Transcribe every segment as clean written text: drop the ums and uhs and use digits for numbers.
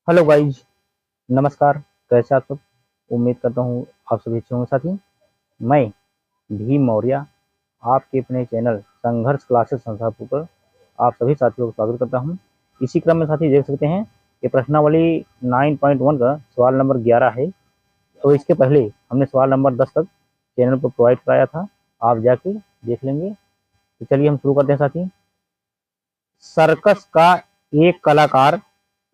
Hello guys, नमस्कार। कैसे आप सब? उम्मीद करता हूँ आप सभी अच्छे होंगे। साथी, मैं भीम मौर्य आपके अपने चैनल संघर्ष क्लासेस संस्थापक पर आप सभी साथियों का स्वागत करता हूँ। इसी क्रम में साथी देख सकते हैं ये प्रश्नावली 9.1 का सवाल नंबर 11 है। तो इसके पहले हमने सवाल नंबर 10 तक चैनल पर प्रोवाइड कराया था, आप जाके देख लेंगे। तो चलिए हम शुरू करते हैं साथी। सर्कस का एक कलाकार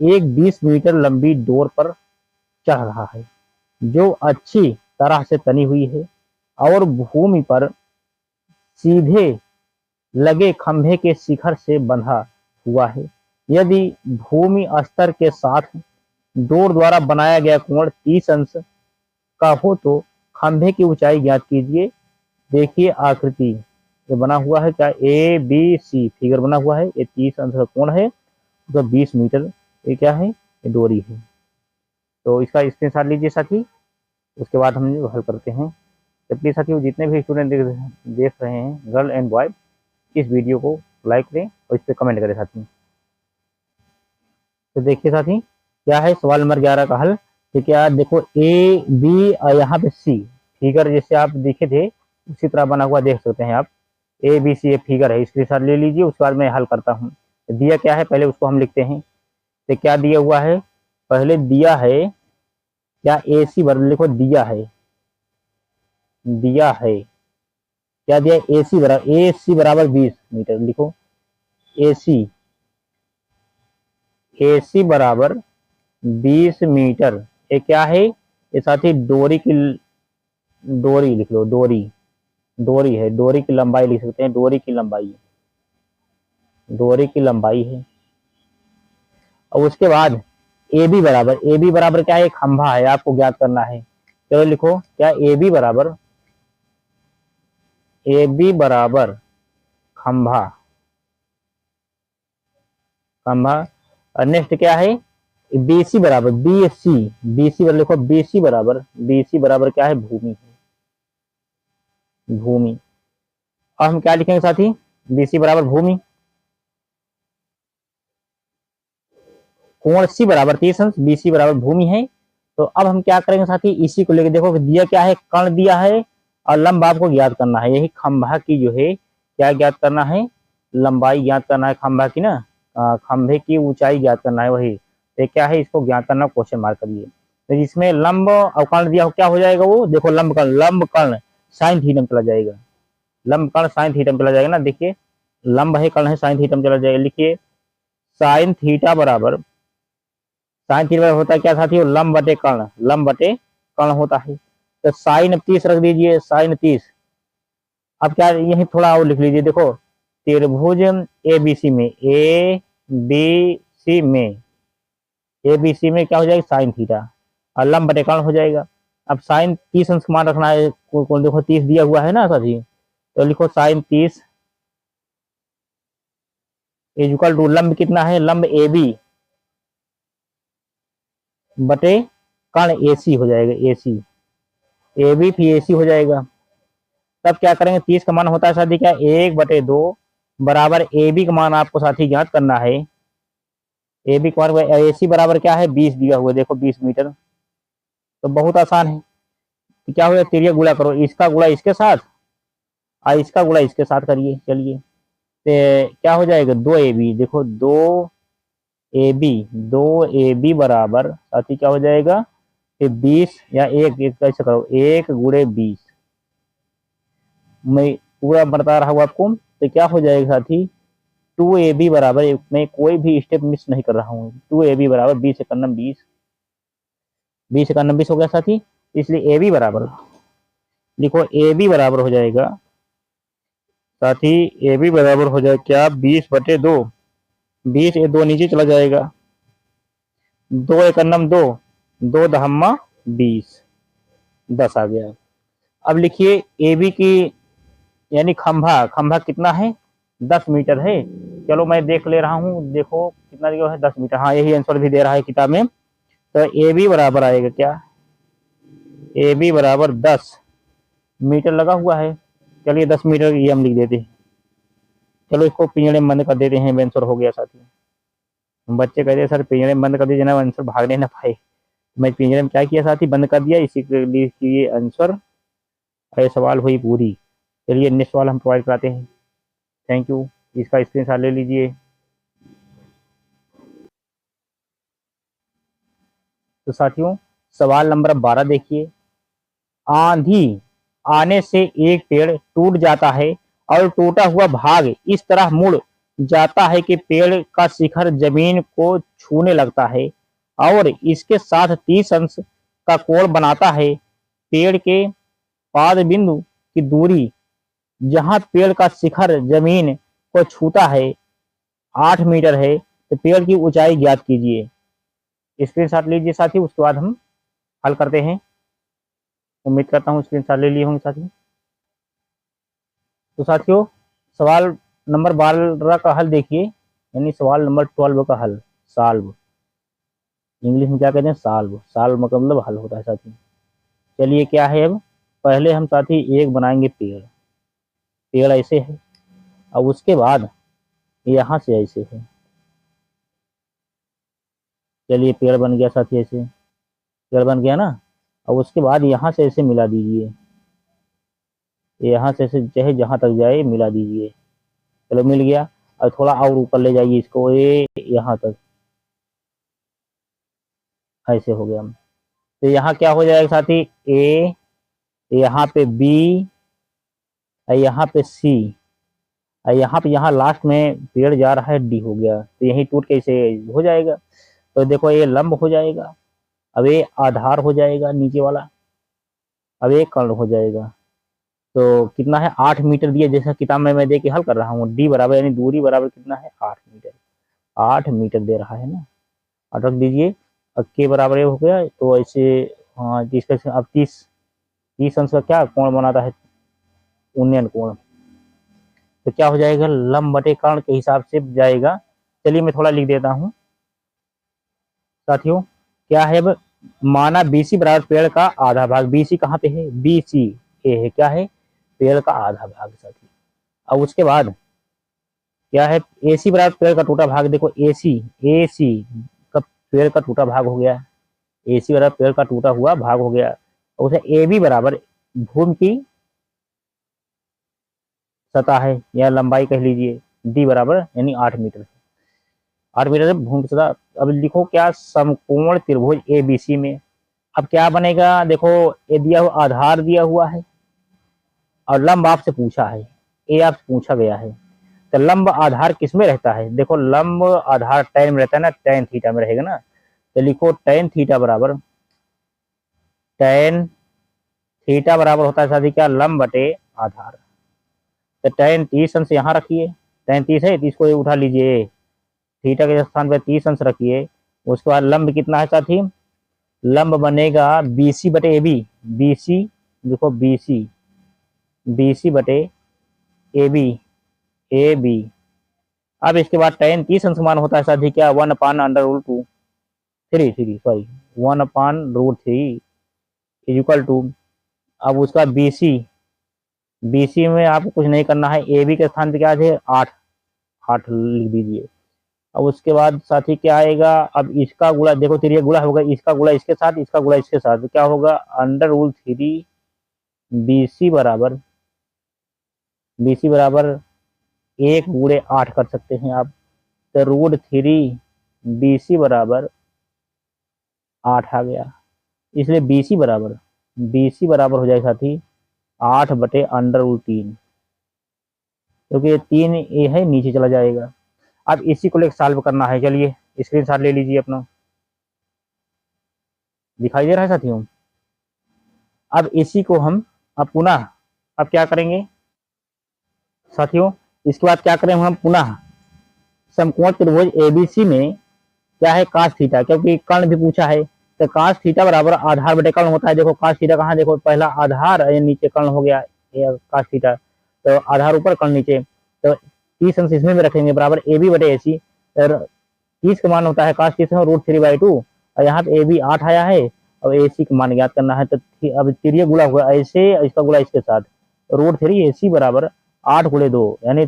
एक 20 मीटर लंबी डोर पर चढ़ रहा है जो अच्छी तरह से तनी हुई है और भूमि पर सीधे लगे खंभे के शिखर से बंधा हुआ है। यदि भूमि स्तर के साथ डोर द्वारा बनाया गया कोण 30 अंश का हो तो खंभे की ऊंचाई ज्ञात कीजिए। देखिए आकृति ये बना हुआ है, क्या ए बी सी फिगर बना हुआ है। ये 30 अंश का कोण है तो 20 मीटर ये क्या है, ये डोरी है। तो इसका स्क्रीनशॉट लीजिए साथी, उसके बाद हम हल करते हैं। तो प्लीज साथियों, जितने भी स्टूडेंट देख रहे हैं, गर्ल एंड बॉय, इस वीडियो को लाइक करें और इस पर कमेंट करें साथी। तो देखिए साथी, क्या है सवाल नंबर 11 का हल। तो क्या देखो, ए बी और यहाँ पे सी फिगर जैसे आप देखे थे उसी तरह बना हुआ देख सकते हैं आप। ए बी सी ये फिगर है, स्क्रीनशॉट ले लीजिए, उसके बाद मैं हल करता हूँ। दिया क्या है पहले उसको हम लिखते हैं। तो क्या दिया हुआ है, पहले दिया है क्या, ए सी बराबर लिखो, दिया है क्या दिया, ए सी बराबर 20 मीटर लिखो। ए सी बराबर 20 मीटर। ये क्या है, ये साथी डोरी लिख लो, डोरी है, डोरी की लंबाई लिख सकते हैं, डोरी की लंबाई है। और उसके बाद ए बी बराबर क्या है, खंभा है, आपको ज्ञात करना है। चलो लिखो, क्या ए बी बराबर खंभा। और नेक्स्ट क्या है, बीसी बराबर बीसी बराबर लिखो, बीसी बराबर क्या है, भूमि। अब हम क्या लिखेंगे साथी, बीसी बराबर भूमि, कोण सी बराबर 30 अंश, बीसी बराबर भूमि है। तो अब हम क्या करेंगे साथी, इसी को लेकर देखो दिया क्या है, कर्ण दिया है और लंब आपको ज्ञात करना है। यही खंभा की जो है क्या ज्ञात करना है, लंबाई ज्ञात करना है खंभा की ना, खंभे की ऊंचाई ज्ञात करना है। वही तो क्या है, इसको ज्ञात करना, क्वेश्चन मार्क करिए। तो इसमें लंब और कर्ण दिया हो, क्या हो जाएगा वो देखो, लंब कर्ण साइन थीटा में चला जाएगा, लंब कर्ण साइन थीटा में चला जाएगा ना। देखिए लंब है, कर्ण है, साइन थीटा में चला जाएगा। लिखिए साइन थीटा बराबर, साइन थीटा होता है क्या साथी, लंब बटे कर्ण होता है। तो साइन 30 रख दीजिए, साइन 30। अब क्या, यही थोड़ा और लिख लीजिए, देखो त्रिभुज ए बी सी में क्या हो जाएगा, साइन थीटा और लंब बटे कर्ण हो जाएगा। अब साइन 30 अंश मान रखना है, कौन देखो 30 दिया हुआ है ना साथी। तो लिखो साइन 30 इक्वल टू लंब कितना है, लंब ए बी बटे कर्ण ए सी हो जाएगा, ए बी फिर ए सी हो जाएगा। तब क्या करेंगे, 30 का मान होता है साथी क्या, 1/2 बराबर ए बी का मान आपको साथी ज्ञात करना है। ए बी का मान ए सी बराबर क्या है, 20 दिया हुआ देखो, 20 मीटर। तो बहुत आसान है। तो क्या हो, तिरिया गुणा करो, इसका गुणा इसके साथ और इसका गुणा इसके साथ करिए। चलिए तो क्या हो जाएगा, 2 AB देखो, 2 AB बराबर साथी क्या हो जाएगा, 20 या एक एक कैसे करो, 1 × 20 मैं पूरा बता रहा हूँ आपको। तो क्या हो जाएगा साथी, 2AB बराबर, मैं कोई भी स्टेप मिस नहीं कर रहा हूँ, 2AB बराबर 20 × 20, 20 × 20 हो गया साथी। इसलिए ए बी बराबर लिखो, ए बी बराबर हो जाएगा साथी, ए बी बराबर हो जाएगा क्या, 20/2, 20 ये 2 नीचे चला जाएगा, 2 × 2, 2 दहम्मा 20, 10 आ गया। अब लिखिए ए बी की यानी खंभा कितना है, 10 मीटर है। चलो मैं देख ले रहा हूँ, देखो कितना दिया है, 10 मीटर। हाँ यही आंसर भी दे रहा है किताब में। तो ए बी बराबर आएगा क्या, ए बी बराबर 10 मीटर लगा हुआ है। चलिए 10 मीटर ये हम लिख देते हैं। चलो इसको पिंजड़े में बंद कर देते हैं, आंसर हो गया साथी। बच्चे कहते हैं सर पिंजरे में बंद कर दीजिए ना, आंसर भागने ना पाए। मैं पिंजरे में क्या किया साथी, बंद कर दिया, इसी के लिए कि ये आंसर ये सवाल हुई पूरी। चलिए नेक्स्ट सवाल हम प्रोवाइड कराते हैं। थैंक यू, इसका स्क्रीनशॉट ले लीजिए। तो साथियों सवाल नंबर 12 देखिए, आंधी आने से एक पेड़ टूट जाता है और टूटा हुआ भाग इस तरह मुड़ जाता है कि पेड़ का शिखर जमीन को छूने लगता है और इसके साथ 30 अंश का कोण बनाता है। पेड़ के पाद बिंदु की दूरी जहां पेड़ का शिखर जमीन को छूता है 8 मीटर है, तो पेड़ की ऊंचाई ज्ञात कीजिए। स्क्रीनशॉट लीजिए साथी, उसके बाद हम हल करते हैं। उम्मीद करता हूँ स्क्रीनशॉट ले लिए होंगे साथी। तो साथियों सवाल नंबर 12 का हल देखिए, यानी सवाल नंबर 12 का हल, सॉल्व। इंग्लिश में क्या कहते हैं, सॉल्व। सॉल्व मतलब हल होता है साथी। चलिए क्या है, अब पहले हम साथी एक बनाएंगे पेड़। पेड़ ऐसे है, अब उसके बाद यहाँ से ऐसे है। चलिए पेड़ बन गया साथी, ऐसे पेड़ बन गया ना। अब उसके बाद यहाँ से ऐसे मिला दीजिए, यहाँ से ऐसे चाहे जहाँ तक जाए मिला दीजिए। चलो मिल गया। और थोड़ा और ऊपर ले जाइए इसको, ये यहाँ तक ऐसे हो गया। तो यहाँ क्या हो जाएगा साथी, ए, यहाँ पे बी, यहाँ पे सी, यहाँ पे यहाँ लास्ट में पेड़ जा रहा है डी हो गया। तो यही टूट के इसे हो जाएगा। तो देखो ये लंब हो जाएगा, अब ये आधार हो जाएगा नीचे वाला, अब ये कर्ण हो जाएगा। तो कितना है, 8 मीटर दिया, जैसा किताब में मैं दे के हल कर रहा हूँ। डी बराबर यानी दूरी बराबर कितना है, 8 मीटर। 8 मीटर दे रहा है ना, 8 रख दीजिए। अब के बराबर ये हो गया, तो ऐसे हाँ जिसका अब 30 अंश का क्या कोण बनाता है, उन्नयन कोण। तो क्या हो जाएगा, लंब बटे कर्ण के हिसाब से जाएगा। चलिए मैं थोड़ा लिख देता हूँ साथियों। क्या है, अब माना बीसी बराबर पेड़ का आधा भाग। बीसी कहाँ पे है, बीसी ए है, क्या है, पेड़ का आधा भाग साथी। अब उसके बाद क्या है, एसी बराबर पेड़ का टूटा भाग। देखो एसी, एसी का पेड़ का टूटा भाग हो गया, एसी बराबर पेड़ का टूटा हुआ भाग हो गया। और उसे ए बी बराबर भूमि की सतह है या लंबाई कह लीजिए, डी बराबर यानी 8 मीटर। 8 मीटर भूमि की सतह। अब लिखो क्या, समकोण त्रिभुज ए बी सी में। अब क्या बनेगा, देखो ये दिया हुआ आधार दिया हुआ है और लंब आपसे पूछा है, ए आपसे पूछा गया है। तो लंब आधार किस में रहता है, देखो लंब आधार tan में रहता है ना, tan थीटा में रहेगा ना। तो लिखो tan थीटा बराबर, tan थीटा बराबर होता है साथी क्या, लंब बटे आधार। तो tan 30 अंश यहाँ रखिए, tan 30 है, 30 को उठा लीजिए, थीटा के स्थान पर 30 अंश रखिए। उसके बाद लंब कितना है साथी, लंब बनेगा BC बटे AB, BC देखो BC, BC बटे AB, AB। अब इसके बाद tan 30 अंश मान होता है साथी क्या, 1/√2, 1/√3 इज इक्वल टू। अब उसका BC, BC में आपको कुछ नहीं करना है, AB के स्थान पे क्या है 8, 8 लिख दीजिए। अब उसके बाद साथी क्या आएगा, अब इसका गुणा, देखो तिरिया गुणा होगा, इसका गुणा इसके साथ, इसका गुणा इसके साथ, क्या होगा, √3 BC बराबर, BC बराबर 1 गुणे 8 कर सकते हैं आप। तो √3 BC बराबर 8 आ गया। इसलिए BC बराबर हो जाएगा साथी 8 बटे √3, क्योंकि ये 3 ए है, नीचे चला जाएगा। अब इसी को लेकर सॉल्व करना है। चलिए स्क्रीनशॉट ले लीजिए अपना, दिखाई दे रहा है साथियों। अब इसी को हम अब पुनः अब क्या करेंगे साथियों, इसके बाद क्या करेंगे हम पुनः समकोण त्रिभुज एबीसी में क्या है cos थीटा, क्योंकि कर्ण भी पूछा है। तो cos थीटा बराबर आधार बटे कर्ण होता है। देखो cos थीटा कहाँ, देखो पहला आधार नीचे कर्ण हो गया cos थीटा, तो आधार ऊपर कर्ण नीचे। तो 30 अंश इसमें भी रखेंगे बराबर AB बटे AC। 30 का मान होता है cos 30 में √3/2, और यहाँ पे AB 8 आया है और AC का मान ज्ञात करना है। तो अब तिरिया गुणा हुआ ऐसे, इसका गुणा इसके साथ, √3 AC बराबर 8 गुणे 2 यानी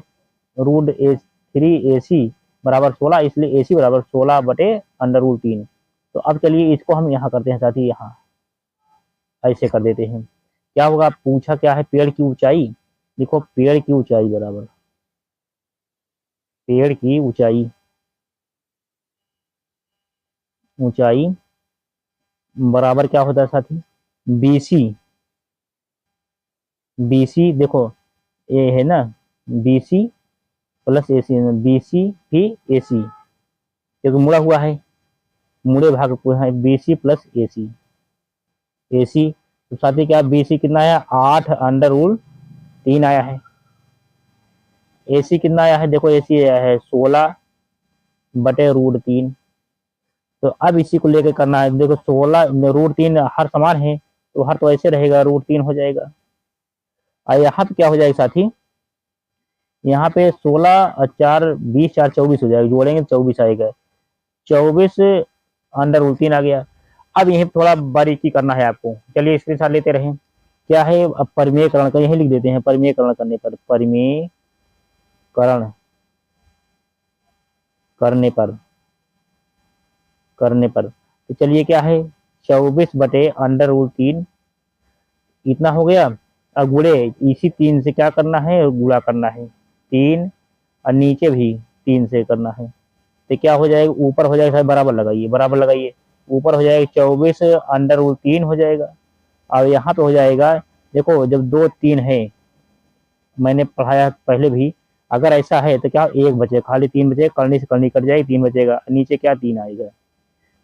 √3 AC बराबर 16, इसलिए AC बराबर 16/√3। तो अब चलिए इसको हम यहाँ करते हैं साथी, यहाँ ऐसे कर देते हैं। क्या होगा, पूछा क्या है, पेड़ की ऊंचाई। देखो पेड़ की ऊंचाई बराबर, पेड़ की ऊंचाई, ऊंचाई बराबर क्या होता है साथी, BC। BC देखो ये है ना, BC प्लस AC, BC भी AC, क्योंकि मुड़ा हुआ है, मुड़े भाग को है, BC प्लस AC। AC तो साथी क्या, BC कितना आया, 8√3 आया है। AC कितना आया है, देखो AC आया है 16/√3। तो अब इसी को लेकर करना है, देखो 16√3 हर समान है, तो हर तो ऐसे रहेगा, √3 हो जाएगा। और यहाँ पे क्या हो जाएगा साथी, यहाँ पे 16 4 20 4 24 हो जाएगा, जोड़ेंगे 24 आएगा, 24/√3 आ गया। अब यही थोड़ा बारीकी करना है आपको, चलिए इसके साथ लेते रहें। क्या है, अब परिमेयकरण का यही लिख देते हैं, परिमेयकरण करने पर, परिमेयकरण करने पर तो चलिए क्या है, 24/√3 इतना हो गया। अब गुणे, इसी 3 से क्या करना है, गुणा करना है, 3 और नीचे भी 3 से करना है। तो क्या हो जाएगा, ऊपर हो जाएगा, बराबर लगाइए, बराबर लगाइए, ऊपर हो जाएगा 24/√3 हो जाएगा। और यहाँ पे हो जाएगा, देखो जब 2 3 है, मैंने पढ़ाया पहले भी, अगर ऐसा है तो क्या एक बचे, खाली 3 बचे, करनी से करनी कट जाएगी, 3 बचेगा, नीचे क्या 3 आएगा।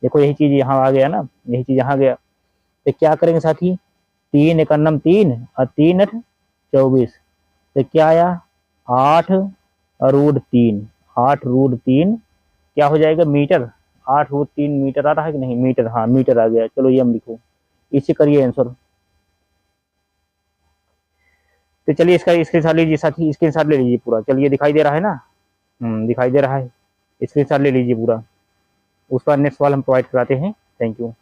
देखो यही चीज यहाँ आ गया ना, यही चीज यहाँ गया। तो क्या करेंगे साथी, 3 एक अन्नम 3 और 3 8 24, तो क्या आया 8√3, 8√3 क्या हो जाएगा, मीटर। 8√3 मीटर आ रहा है कि नहीं, मीटर, हाँ मीटर आ गया। चलो ये हम लिखो, इसे करिए आंसर। तो चलिए इसका स्क्रीनशॉट लीजिए साथी, स्क्रीनशॉट ले लीजिए पूरा, चलिए दिखाई दे रहा है ना, दिखाई दे रहा है, स्क्रीनशॉट ले लीजिए पूरा, उसका नेक्स्ट वाला हम प्रोवाइड कराते हैं। Thank you.